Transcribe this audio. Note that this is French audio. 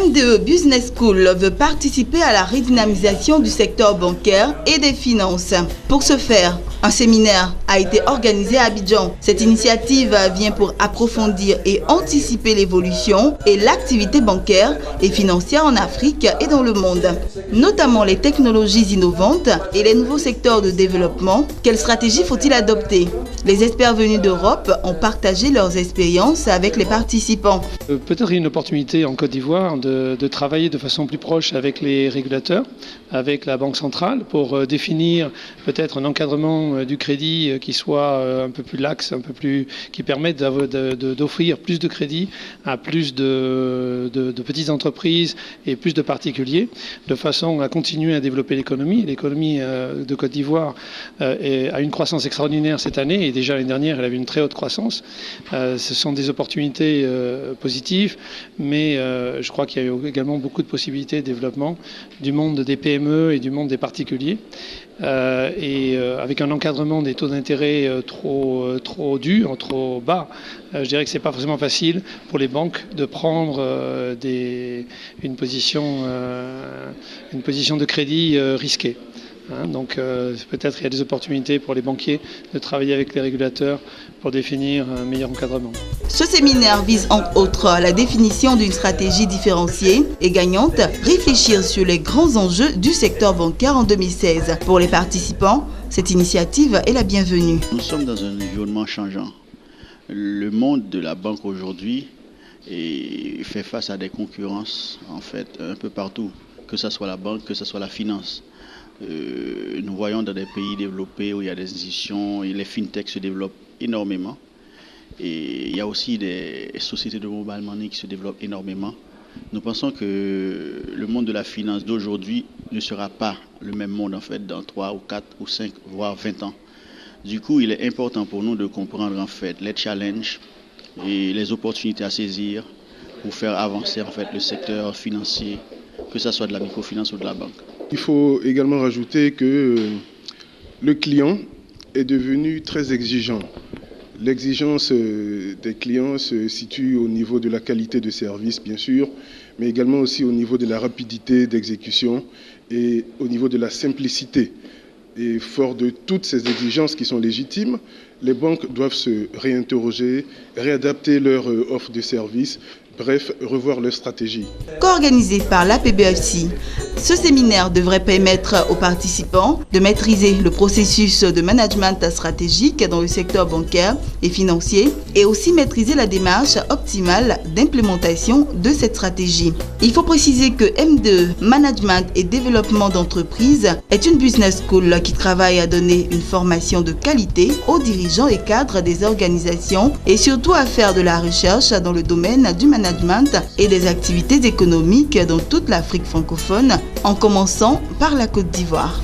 M2 Business School veut participer à la redynamisation du secteur bancaire et des finances. Pour ce faire, un séminaire a été organisé à Abidjan. Cette initiative vient pour approfondir et anticiper l'évolution et l'activité bancaire et financière en Afrique et dans le monde, notamment les technologies innovantes et les nouveaux secteurs de développement. Quelle stratégie faut-il adopter? Les experts venus d'Europe ont partagé leurs expériences avec les participants. Peut-être une opportunité en Côte d'Ivoire de travailler de façon plus proche avec les régulateurs, avec la Banque centrale, pour définir peut-être un encadrement du crédit qui soit un peu plus lax, qui permette d'offrir plus de crédit à plus de petites entreprises et plus de particuliers, de façon à continuer à développer l'économie. L'économie de Côte d'Ivoire a une croissance extraordinaire cette année, et déjà l'année dernière elle avait une très haute croissance. Ce sont des opportunités positives, mais je crois qu'il y a également beaucoup de possibilités de développement du monde des PME et du monde des particuliers. Avec un encadrement des taux d'intérêt trop durs, trop bas, je dirais que ce n'est pas forcément facile pour les banques de prendre une position de crédit risquée. Donc peut-être il y a des opportunités pour les banquiers de travailler avec les régulateurs pour définir un meilleur encadrement. Ce séminaire vise entre autres la définition d'une stratégie différenciée et gagnante, réfléchir sur les grands enjeux du secteur bancaire en 2016. Pour les participants, cette initiative est la bienvenue. Nous sommes dans un environnement changeant. Le monde de la banque aujourd'hui fait face à des concurrences en fait un peu partout, que ce soit la banque, que ce soit la finance. Nous voyons dans des pays développés où il y a des institutions et les fintechs se développent énormément. Et il y a aussi des sociétés de mobile money qui se développent énormément. Nous pensons que le monde de la finance d'aujourd'hui ne sera pas le même monde en fait dans 3 ou 4 ou 5 voire 20 ans. Du coup, il est important pour nous de comprendre en fait les challenges et les opportunités à saisir pour faire avancer en fait le secteur financier, que ce soit de la microfinance ou de la banque. Il faut également rajouter que le client est devenu très exigeant. L'exigence des clients se situe au niveau de la qualité de service, bien sûr, mais également aussi au niveau de la rapidité d'exécution et au niveau de la simplicité. Et fort de toutes ces exigences qui sont légitimes, les banques doivent se réinterroger, réadapter leur offre de services, bref, revoir leur stratégie. Co-organisé par l'APBFC, ce séminaire devrait permettre aux participants de maîtriser le processus de management stratégique dans le secteur bancaire et financier et aussi maîtriser la démarche optimale d'implémentation de cette stratégie. Il faut préciser que M2 Management et Développement d'entreprise est une business school qui travaille à donner une formation de qualité aux dirigeants et cadres des organisations et surtout à faire de la recherche dans le domaine du management et des activités économiques dans toute l'Afrique francophone, en commençant par la Côte d'Ivoire.